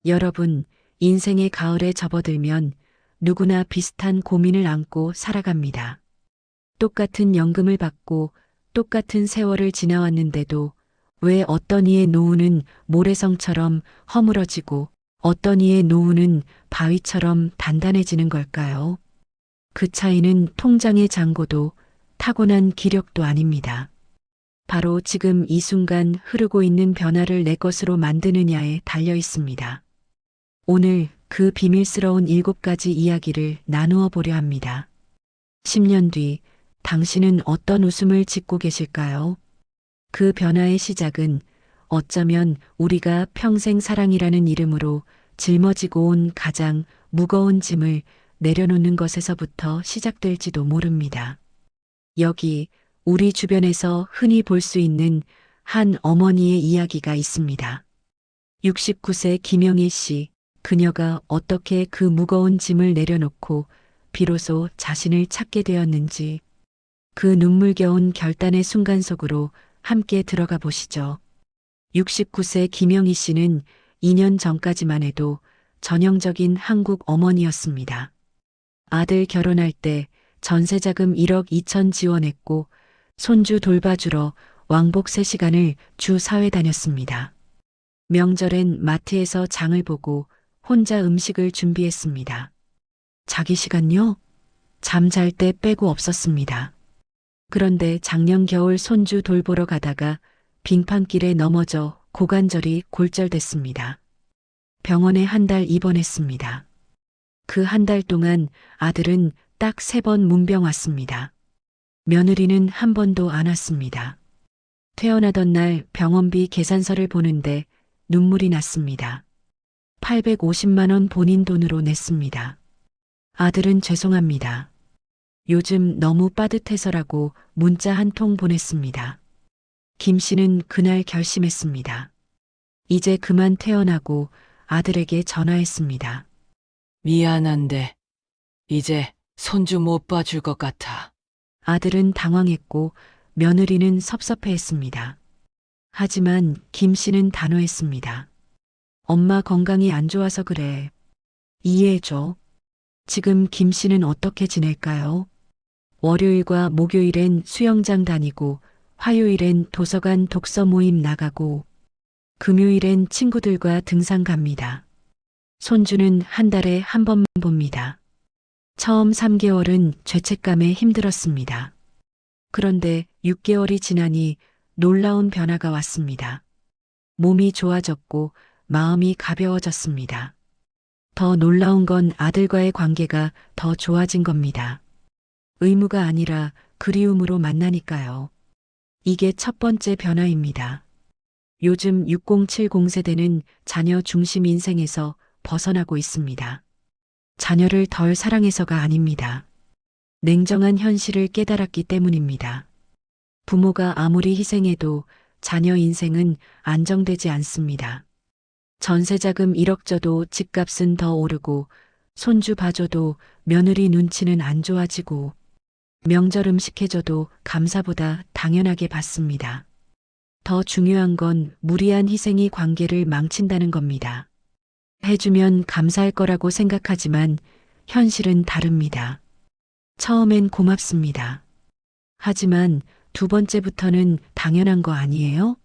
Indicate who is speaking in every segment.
Speaker 1: 여러분, 인생의 가을에 접어들면 누구나 비슷한 고민을 안고 살아갑니다. 똑같은 연금을 받고 똑같은 세월을 지나왔는데도 왜 어떤 이의 노후는 모래성처럼 허물어지고 어떤 이의 노후는 바위처럼 단단해지는 걸까요? 그 차이는 통장의 잔고도 타고난 기력도 아닙니다. 바로 지금 이 순간 흐르고 있는 변화를 내 것으로 만드느냐에 달려 있습니다. 오늘 그 비밀스러운 7가지 이야기를 나누어 보려 합니다. 10년 뒤 당신은 어떤 웃음을 짓고 계실까요? 그 변화의 시작은 어쩌면 우리가 평생 사랑이라는 이름으로 짊어지고 온 가장 무거운 짐을 내려놓는 것에서부터 시작될지도 모릅니다. 여기 우리 주변에서 흔히 볼 수 있는 한 어머니의 이야기가 있습니다. 69세 김영희 씨. 그녀가 어떻게 그 무거운 짐을 내려놓고 비로소 자신을 찾게 되었는지 그 눈물겨운 결단의 순간 속으로 함께 들어가 보시죠. 69세 김영희 씨는 2년 전까지만 해도 전형적인 한국 어머니였습니다. 아들 결혼할 때 전세자금 1억 2천 지원했고 손주 돌봐주러 왕복 3시간을 주 사회 다녔습니다. 명절엔 마트에서 장을 보고 혼자 음식을 준비했습니다. 자기 시간요? 잠잘 때 빼고 없었습니다. 그런데 작년 겨울 손주 돌보러 가다가 빙판길에 넘어져 고관절이 골절됐습니다. 병원에 한 달 입원했습니다. 그 한 달 동안 아들은 딱 3번 문병 왔습니다. 며느리는 한 번도 안 왔습니다. 퇴원하던 날 병원비 계산서를 보는데 눈물이 났습니다. 850만 원 본인 돈으로 냈습니다. 아들은 죄송합니다. 요즘 너무 빠듯해서라고 문자 한 통 보냈습니다. 김 씨는 그날 결심했습니다. 이제 그만 퇴원하고 아들에게 전화했습니다.
Speaker 2: 미안한데, 이제 손주 못 봐줄 것 같아.
Speaker 1: 아들은 당황했고 며느리는 섭섭해했습니다. 하지만 김 씨는 단호했습니다. 엄마 건강이 안 좋아서 그래. 이해해줘. 지금 김 씨는 어떻게 지낼까요? 월요일과 목요일엔 수영장 다니고 화요일엔 도서관 독서 모임 나가고 금요일엔 친구들과 등산 갑니다. 손주는 한 달에 한 번만 봅니다. 처음 3개월은 죄책감에 힘들었습니다. 그런데 6개월이 지나니 놀라운 변화가 왔습니다. 몸이 좋아졌고 마음이 가벼워졌습니다. 더 놀라운 건 아들과의 관계가 더 좋아진 겁니다. 의무가 아니라 그리움으로 만나니까요. 이게 첫 번째 변화입니다. 요즘 6070 세대는 자녀 중심 인생에서 벗어나고 있습니다. 자녀를 덜 사랑해서가 아닙니다. 냉정한 현실을 깨달았기 때문입니다. 부모가 아무리 희생해도 자녀 인생은 안정되지 않습니다. 전세자금 1억 줘도 집값은 더 오르고 손주 봐줘도 며느리 눈치는 안 좋아지고 명절 음식 해줘도 감사보다 당연하게 받습니다. 더 중요한 건 무리한 희생이 관계를 망친다는 겁니다. 해주면 감사할 거라고 생각하지만 현실은 다릅니다. 처음엔 고맙습니다. 하지만 두 번째부터는 당연한 거 아니에요?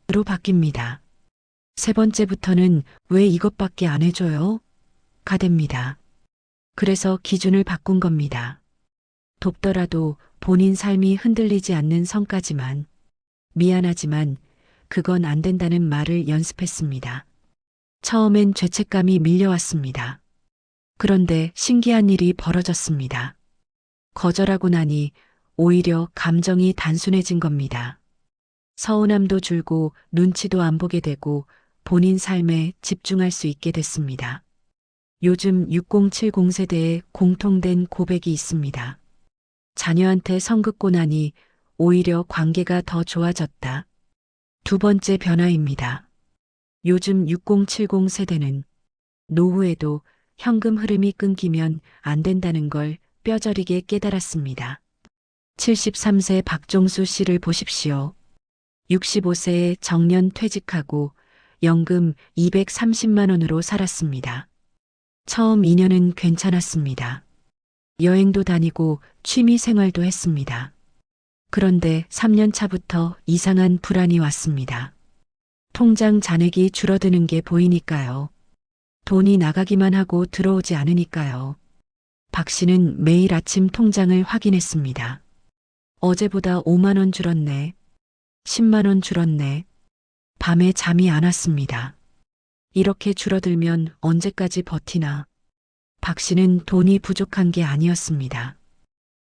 Speaker 1: 로 바뀝니다. 세 번째부터는 왜 이것밖에 안 해줘요? 가 됩니다. 그래서 기준을 바꾼 겁니다. 돕더라도 본인 삶이 흔들리지 않는 선까지만. 미안하지만 그건 안 된다는 말을 연습했습니다. 처음엔 죄책감이 밀려왔습니다. 그런데 신기한 일이 벌어졌습니다. 거절하고 나니 오히려 감정이 단순해진 겁니다. 서운함도 줄고 눈치도 안 보게 되고 본인 삶에 집중할 수 있게 됐습니다. 요즘 6070 세대에 공통된 고백이 있습니다. 자녀한테 성긋고 나니 오히려 관계가 더 좋아졌다. 두 번째 변화입니다. 요즘 6070 세대는 노후에도 현금 흐름이 끊기면 안 된다는 걸 뼈저리게 깨달았습니다. 73세 박종수 씨를 보십시오. 65세에 정년 퇴직하고 연금 230만 원으로 살았습니다. 처음 2년은 괜찮았습니다. 여행도 다니고 취미 생활도 했습니다. 그런데 3년 차부터 이상한 불안이 왔습니다. 통장 잔액이 줄어드는 게 보이니까요. 돈이 나가기만 하고 들어오지 않으니까요. 박 씨는 매일 아침 통장을 확인했습니다. 어제보다 5만 원 줄었네. 10만 원 줄었네. 밤에 잠이 안 왔습니다. 이렇게 줄어들면 언제까지 버티나. 박 씨는 돈이 부족한 게 아니었습니다.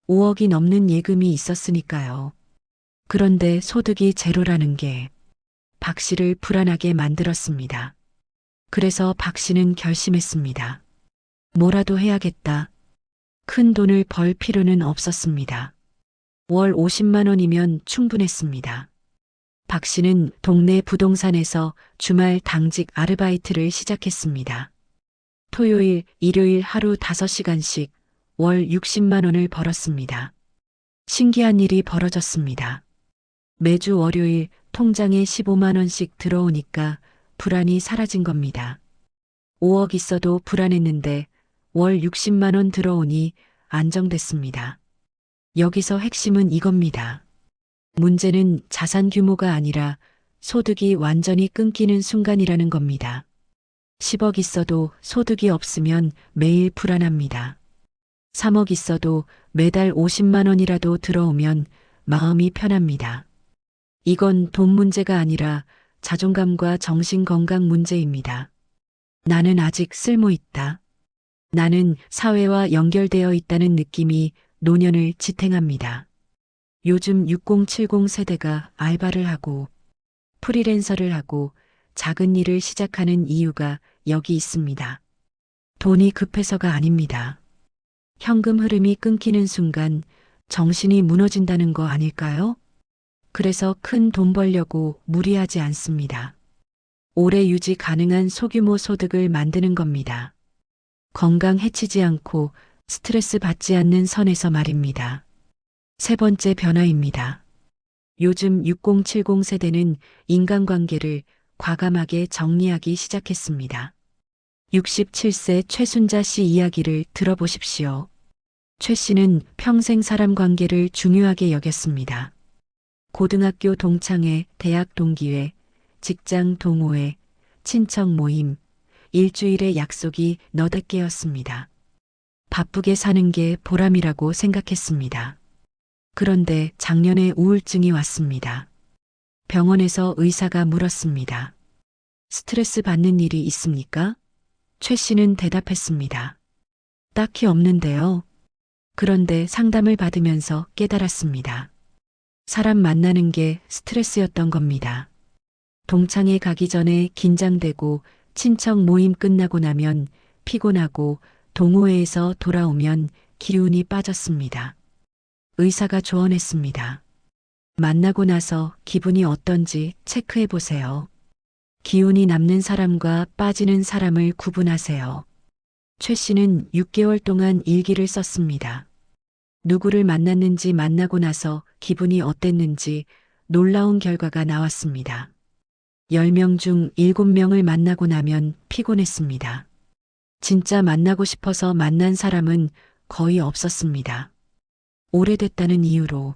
Speaker 1: 5억이 넘는 예금이 있었으니까요. 그런데 소득이 제로라는 게 박 씨를 불안하게 만들었습니다. 그래서 박 씨는 결심했습니다. 뭐라도 해야겠다. 큰 돈을 벌 필요는 없었습니다. 월 50만 원이면 충분했습니다. 박 씨는 동네 부동산에서 주말 당직 아르바이트를 시작했습니다. 토요일, 일요일 하루 5시간씩 월 60만 원을 벌었습니다. 신기한 일이 벌어졌습니다. 매주 월요일 통장에 15만 원씩 들어오니까 불안이 사라진 겁니다. 5억 있어도 불안했는데 월 60만 원 들어오니 안정됐습니다. 여기서 핵심은 이겁니다. 문제는 자산 규모가 아니라 소득이 완전히 끊기는 순간이라는 겁니다. 10억 있어도 소득이 없으면 매일 불안합니다. 3억 있어도 매달 50만 원이라도 들어오면 마음이 편합니다. 이건 돈 문제가 아니라 자존감과 정신 건강 문제입니다. 나는 아직 쓸모 있다. 나는 사회와 연결되어 있다는 느낌이 노년을 지탱합니다. 요즘 6070 세대가 알바를 하고 프리랜서를 하고 작은 일을 시작하는 이유가 여기 있습니다. 돈이 급해서가 아닙니다. 현금 흐름이 끊기는 순간 정신이 무너진다는 거 아닐까요? 그래서 큰 돈 벌려고 무리하지 않습니다. 오래 유지 가능한 소규모 소득을 만드는 겁니다. 건강 해치지 않고 스트레스 받지 않는 선에서 말입니다. 세 번째 변화입니다. 요즘 6070 세대는 인간관계를 과감하게 정리하기 시작했습니다. 67세 최순자 씨 이야기를 들어보십시오. 최 씨는 평생 사람 관계를 중요하게 여겼습니다. 고등학교 동창회, 대학 동기회, 직장 동호회, 친척 모임, 일주일의 약속이 너댓 개였습니다. 바쁘게 사는 게 보람이라고 생각했습니다. 그런데 작년에 우울증이 왔습니다. 병원에서 의사가 물었습니다. 스트레스 받는 일이 있습니까? 최 씨는 대답했습니다. 딱히 없는데요. 그런데 상담을 받으면서 깨달았습니다. 사람 만나는 게 스트레스였던 겁니다. 동창회 가기 전에 긴장되고 친척 모임 끝나고 나면 피곤하고 동호회에서 돌아오면 기운이 빠졌습니다. 의사가 조언했습니다. 만나고 나서 기분이 어떤지 체크해 보세요. 기운이 남는 사람과 빠지는 사람을 구분하세요. 최 씨는 6개월 동안 일기를 썼습니다. 누구를 만났는지 만나고 나서 기분이 어땠는지 놀라운 결과가 나왔습니다. 10명 중 7명을 만나고 나면 피곤했습니다. 진짜 만나고 싶어서 만난 사람은 거의 없었습니다. 오래됐다는 이유로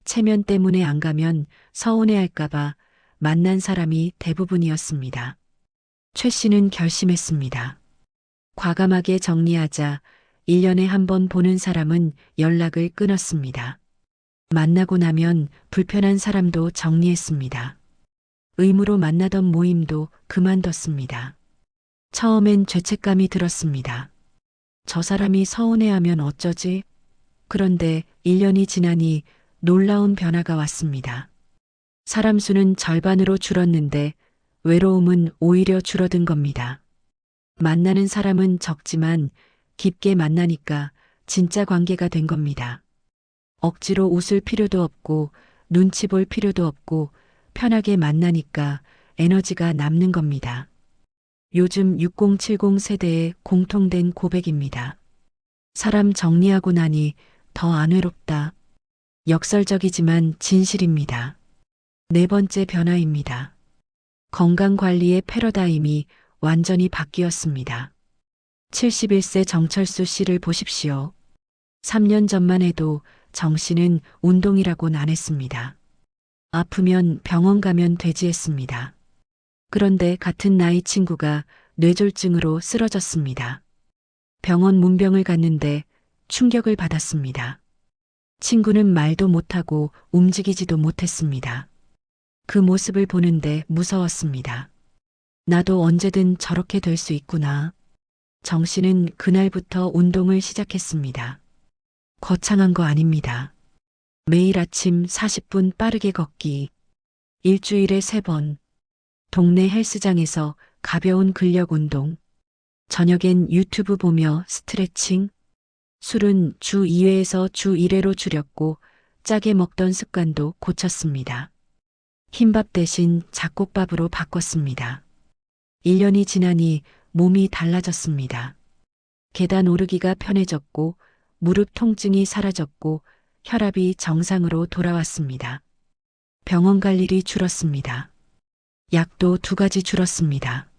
Speaker 1: 체면 때문에 안 가면 서운해할까봐 만난 사람이 대부분이었습니다. 최 씨는 결심했습니다. 과감하게 정리하자 1년에 한 번 보는 사람은 연락을 끊었습니다. 만나고 나면 불편한 사람도 정리했습니다. 의무로 만나던 모임도 그만뒀습니다. 처음엔 죄책감이 들었습니다. 저 사람이 서운해하면 어쩌지? 그런데 1년이 지나니 놀라운 변화가 왔습니다. 사람 수는 절반으로 줄었는데 외로움은 오히려 줄어든 겁니다. 만나는 사람은 적지만 깊게 만나니까 진짜 관계가 된 겁니다. 억지로 웃을 필요도 없고 눈치 볼 필요도 없고 편하게 만나니까 에너지가 남는 겁니다. 요즘 6070 세대의 공통된 고백입니다. 사람 정리하고 나니 더 안 외롭다. 역설적이지만 진실입니다. 네 번째 변화입니다. 건강관리의 패러다임이 완전히 바뀌었습니다. 71세 정철수 씨를 보십시오. 3년 전만 해도 정씨는 운동이라고는 안 했습니다. 아프면 병원 가면 되지 했습니다. 그런데 같은 나이 친구가 뇌졸중으로 쓰러졌습니다. 병원 문병을 갔는데 충격을 받았습니다. 친구는 말도 못하고 움직이지도 못했습니다. 그 모습을 보는데 무서웠습니다. 나도 언제든 저렇게 될 수 있구나. 정 씨는 그날부터 운동을 시작했습니다. 거창한 거 아닙니다. 매일 아침 40분 빠르게 걷기, 일주일에 3번, 동네 헬스장에서 가벼운 근력 운동, 저녁엔 유튜브 보며 스트레칭, 술은 주 2회에서 주 1회로 줄였고 짜게 먹던 습관도 고쳤습니다. 흰밥 대신 잡곡밥으로 바꿨습니다. 1년이 지나니 몸이 달라졌습니다. 계단 오르기가 편해졌고 무릎 통증이 사라졌고 혈압이 정상으로 돌아왔습니다. 병원 갈 일이 줄었습니다. 약도 2가지 줄었습니다.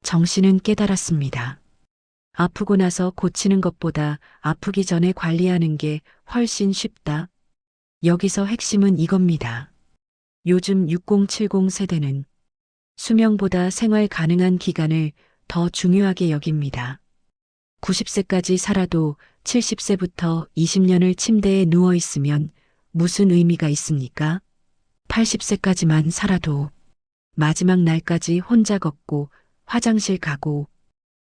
Speaker 1: 정 씨는 깨달았습니다. 아프고 나서 고치는 것보다 아프기 전에 관리하는 게 훨씬 쉽다. 여기서 핵심은 이겁니다. 요즘 6070 세대는 수명보다 생활 가능한 기간을 더 중요하게 여깁니다. 90세까지 살아도 70세부터 20년을 침대에 누워 있으면 무슨 의미가 있습니까? 80세까지만 살아도 마지막 날까지 혼자 걷고 화장실 가고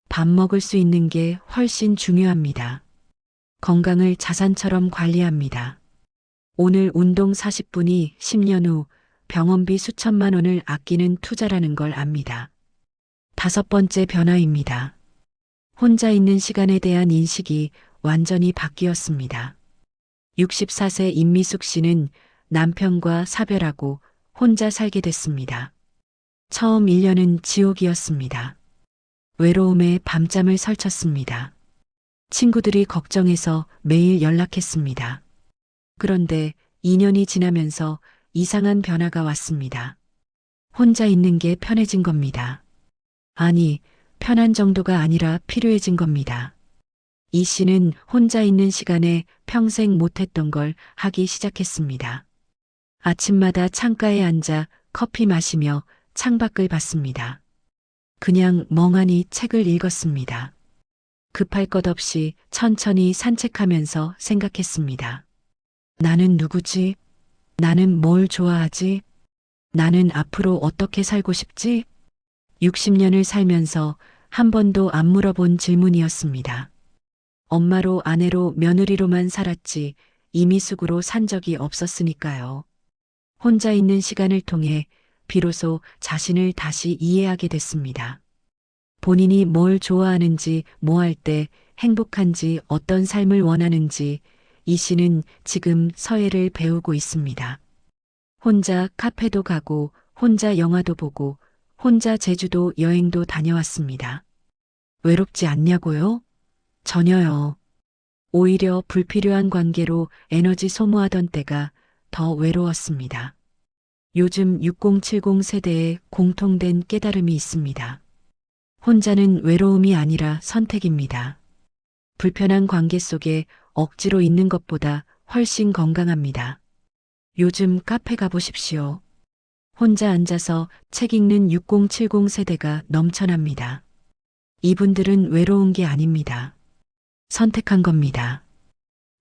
Speaker 1: 밥 먹을 수 있는 게 훨씬 중요합니다. 건강을 자산처럼 관리합니다. 오늘 운동 40분이 10년 후 병원비 수천만 원을 아끼는 투자라는 걸 압니다. 5번째 변화입니다. 혼자 있는 시간에 대한 인식이 완전히 바뀌었습니다. 64세 임미숙 씨는 남편과 사별하고 혼자 살게 됐습니다. 처음 1년은 지옥이었습니다. 외로움에 밤잠을 설쳤습니다. 친구들이 걱정해서 매일 연락했습니다. 그런데 2년이 지나면서 이상한 변화가 왔습니다. 혼자 있는 게 편해진 겁니다. 아니, 편한 정도가 아니라 필요해진 겁니다. 이 씨는 혼자 있는 시간에 평생 못했던 걸 하기 시작했습니다. 아침마다 창가에 앉아 커피 마시며 창밖을 봤습니다. 그냥 멍하니 책을 읽었습니다. 급할 것 없이 천천히 산책하면서 생각했습니다. 나는 누구지? 나는 뭘 좋아하지? 나는 앞으로 어떻게 살고 싶지? 60년을 살면서 한 번도 안 물어본 질문이었습니다. 엄마로 아내로 며느리로만 살았지 이미숙으로 산 적이 없었으니까요. 혼자 있는 시간을 통해 비로소 자신을 다시 이해하게 됐습니다. 본인이 뭘 좋아하는지, 뭐 할 때 행복한지, 어떤 삶을 원하는지 이 씨는 지금 서예를 배우고 있습니다. 혼자 카페도 가고, 혼자 영화도 보고, 혼자 제주도 여행도 다녀왔습니다. 외롭지 않냐고요? 전혀요. 오히려 불필요한 관계로 에너지 소모하던 때가 더 외로웠습니다. 요즘 6070 세대에 공통된 깨달음이 있습니다. 혼자는 외로움이 아니라 선택입니다. 불편한 관계 속에 억지로 있는 것보다 훨씬 건강합니다. 요즘 카페 가보십시오. 혼자 앉아서 책 읽는 6070 세대가 넘쳐납니다. 이분들은 외로운 게 아닙니다. 선택한 겁니다.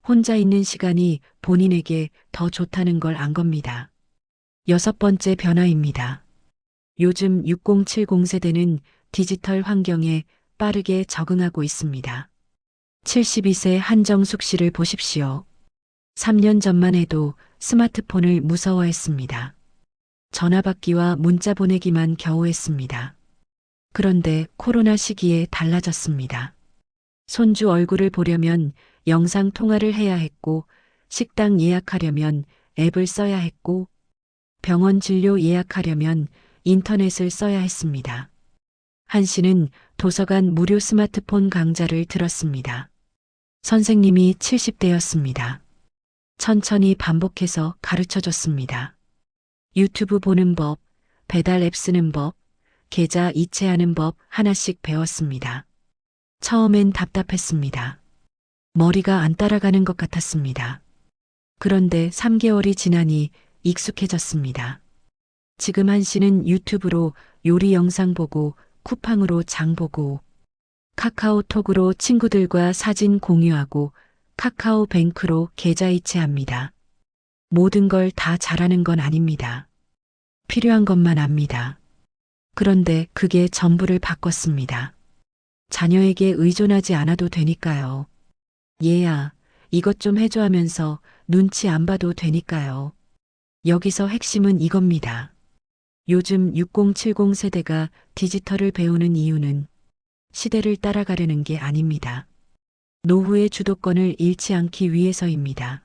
Speaker 1: 혼자 있는 시간이 본인에게 더 좋다는 걸 안 겁니다. 6번째 변화입니다. 요즘 6070 세대는 디지털 환경에 빠르게 적응하고 있습니다. 72세 한정숙 씨를 보십시오. 3년 전만 해도 스마트폰을 무서워했습니다. 전화 받기와 문자 보내기만 겨우 했습니다. 그런데 코로나 시기에 달라졌습니다. 손주 얼굴을 보려면 영상 통화를 해야 했고, 식당 예약하려면 앱을 써야 했고, 병원 진료 예약하려면 인터넷을 써야 했습니다. 한 씨는 도서관 무료 스마트폰 강좌를 들었습니다. 선생님이 70대였습니다. 천천히 반복해서 가르쳐 줬습니다. 유튜브 보는 법, 배달 앱 쓰는 법, 계좌 이체하는 법 하나씩 배웠습니다. 처음엔 답답했습니다. 머리가 안 따라가는 것 같았습니다. 그런데 3개월이 지나니 익숙해졌습니다. 지금 한 씨는 유튜브로 요리 영상 보고 쿠팡으로 장 보고 카카오톡으로 친구들과 사진 공유하고 카카오뱅크로 계좌 이체합니다. 모든 걸 다 잘하는 건 아닙니다. 필요한 것만 압니다. 그런데 그게 전부를 바꿨습니다. 자녀에게 의존하지 않아도 되니까요. 얘야, 이것 좀 해줘 하면서 눈치 안 봐도 되니까요. 여기서 핵심은 이겁니다. 요즘 6070 세대가 디지털을 배우는 이유는 시대를 따라가려는 게 아닙니다. 노후의 주도권을 잃지 않기 위해서입니다.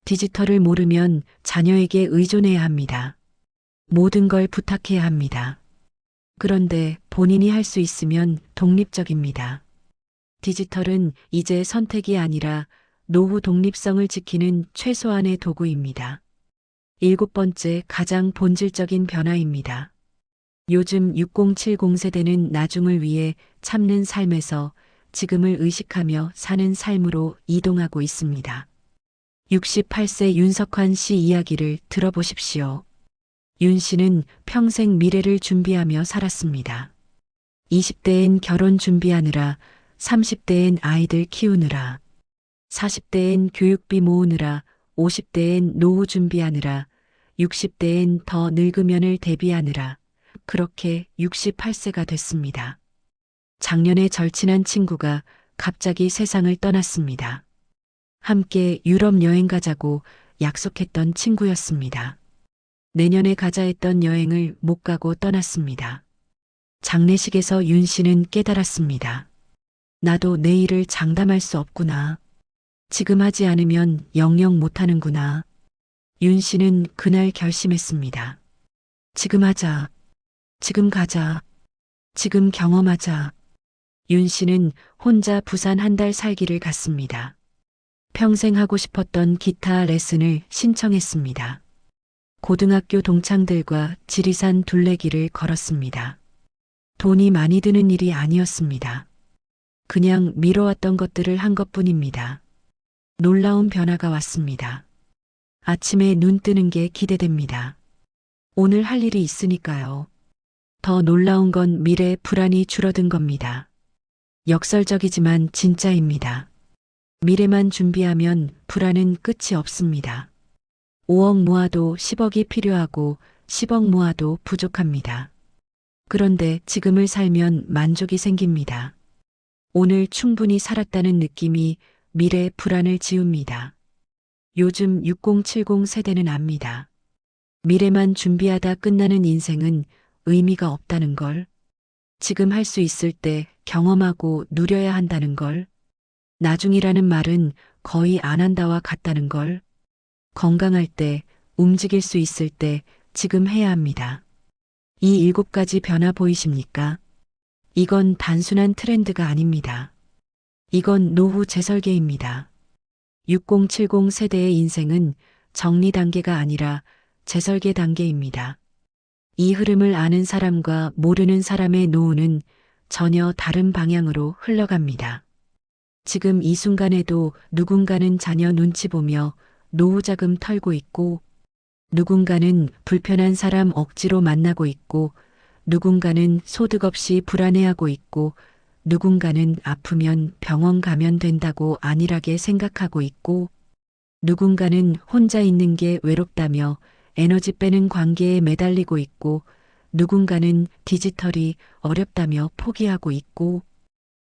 Speaker 1: 디지털을 모르면 자녀에게 의존해야 합니다. 모든 걸 부탁해야 합니다. 그런데 본인이 할 수 있으면 독립적입니다. 디지털은 이제 선택이 아니라 노후 독립성을 지키는 최소한의 도구입니다. 7번째 가장 본질적인 변화입니다. 요즘 6070 세대는 나중을 위해 참는 삶에서 지금을 의식하며 사는 삶으로 이동하고 있습니다. 68세 윤석환 씨 이야기를 들어보십시오. 윤 씨는 평생 미래를 준비하며 살았습니다. 20대엔 결혼 준비하느라, 30대엔 아이들 키우느라, 40대엔 교육비 모으느라, 50대엔 노후 준비하느라, 60대엔 더 늙으면을 대비하느라, 그렇게 68세가 됐습니다. 작년에 절친한 친구가 갑자기 세상을 떠났습니다. 함께 유럽 여행 가자고 약속했던 친구였습니다. 내년에 가자 했던 여행을 못 가고 떠났습니다. 장례식에서 윤 씨는 깨달았습니다. 나도 내 일을 장담할 수 없구나. 지금 하지 않으면 영영 못하는구나. 윤 씨는 그날 결심했습니다. 지금 하자. 지금 가자. 지금 경험하자. 윤 씨는 혼자 부산 한 달 살기를 갔습니다. 평생 하고 싶었던 기타 레슨을 신청했습니다. 고등학교 동창들과 지리산 둘레길을 걸었습니다. 돈이 많이 드는 일이 아니었습니다. 그냥 미뤄왔던 것들을 한 것뿐입니다. 놀라운 변화가 왔습니다. 아침에 눈 뜨는 게 기대됩니다. 오늘 할 일이 있으니까요. 더 놀라운 건 미래의 불안이 줄어든 겁니다. 역설적이지만 진짜입니다. 미래만 준비하면 불안은 끝이 없습니다. 5억 모아도 10억이 필요하고 10억 모아도 부족합니다. 그런데 지금을 살면 만족이 생깁니다. 오늘 충분히 살았다는 느낌이 미래의 불안을 지웁니다. 요즘 6070 세대는 압니다. 미래만 준비하다 끝나는 인생은 의미가 없다는 걸, 지금 할 수 있을 때 경험하고 누려야 한다는 걸, 나중이라는 말은 거의 안 한다와 같다는 걸, 건강할 때, 움직일 수 있을 때 지금 해야 합니다. 이 7가지 변화 보이십니까? 이건 단순한 트렌드가 아닙니다. 이건 노후 재설계입니다. 6070 세대의 인생은 정리 단계가 아니라 재설계 단계입니다. 이 흐름을 아는 사람과 모르는 사람의 노후는 전혀 다른 방향으로 흘러갑니다. 지금 이 순간에도 누군가는 자녀 눈치 보며 노후 자금 털고 있고, 누군가는 불편한 사람 억지로 만나고 있고, 누군가는 소득 없이 불안해하고 있고, 누군가는 아프면 병원 가면 된다고 안일하게 생각하고 있고, 누군가는 혼자 있는 게 외롭다며 에너지 빼는 관계에 매달리고 있고, 누군가는 디지털이 어렵다며 포기하고 있고,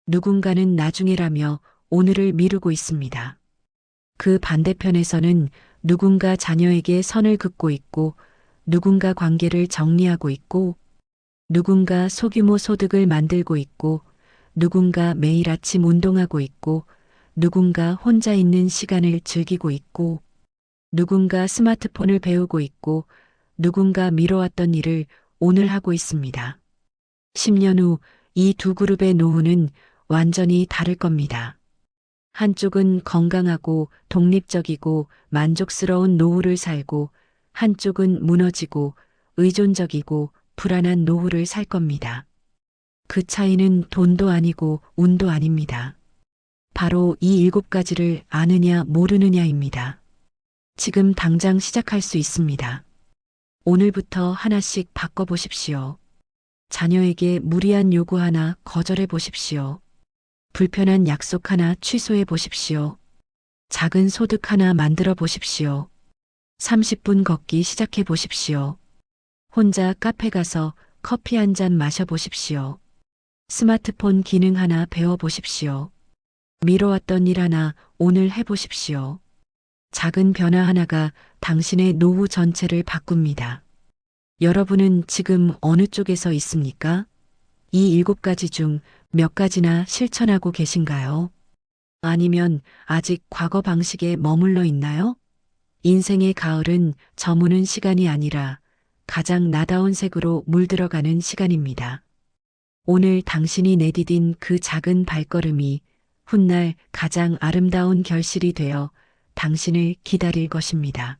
Speaker 1: 누군가는 나중이라며 오늘을 미루고 있습니다. 그 반대편에서는 누군가 자녀에게 선을 긋고 있고, 누군가 관계를 정리하고 있고, 누군가 소규모 소득을 만들고 있고, 누군가 매일 아침 운동하고 있고, 누군가 혼자 있는 시간을 즐기고 있고, 누군가 스마트폰을 배우고 있고, 누군가 미뤄왔던 일을 오늘 하고 있습니다. 10년 후 이 두 그룹의 노후는 완전히 다를 겁니다. 한쪽은 건강하고 독립적이고 만족스러운 노후를 살고, 한쪽은 무너지고 의존적이고 불안한 노후를 살 겁니다. 그 차이는 돈도 아니고 운도 아닙니다. 바로 이 7가지를 아느냐 모르느냐입니다. 지금 당장 시작할 수 있습니다. 오늘부터 하나씩 바꿔보십시오. 자녀에게 무리한 요구 하나 거절해 보십시오. 불편한 약속 하나 취소해 보십시오. 작은 소득 하나 만들어 보십시오. 30분 걷기 시작해 보십시오. 혼자 카페 가서 커피 한 잔 마셔 보십시오. 스마트폰 기능 하나 배워 보십시오. 미뤄왔던 일 하나 오늘 해 보십시오. 작은 변화 하나가 당신의 노후 전체를 바꿉니다. 여러분은 지금 어느 쪽에서 있습니까? 이 7가지 중 몇 가지나 실천하고 계신가요? 아니면 아직 과거 방식에 머물러 있나요? 인생의 가을은 저무는 시간이 아니라 가장 나다운 색으로 물들어가는 시간입니다. 오늘 당신이 내디딘 그 작은 발걸음이 훗날 가장 아름다운 결실이 되어 당신을 기다릴 것입니다.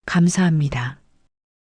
Speaker 1: 감사합니다.